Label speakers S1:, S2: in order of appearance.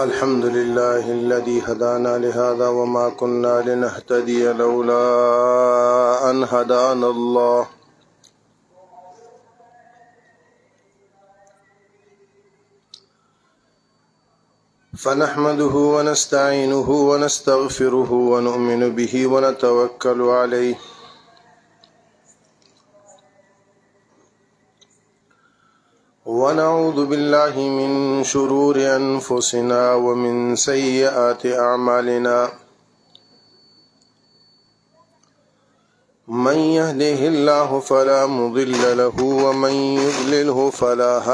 S1: الحمد لله الذي هدانا لهذا وما كنا لنهتدي لولا أن هدانا الله فنحمده ونستعينه ونستغفره ونؤمن به ونتوكل عليه ونعوذ بالله من شرور أنفسنا ومن سيئات أعمالنا من يهده الله فلا مضل له ومن يضلله فلا هادي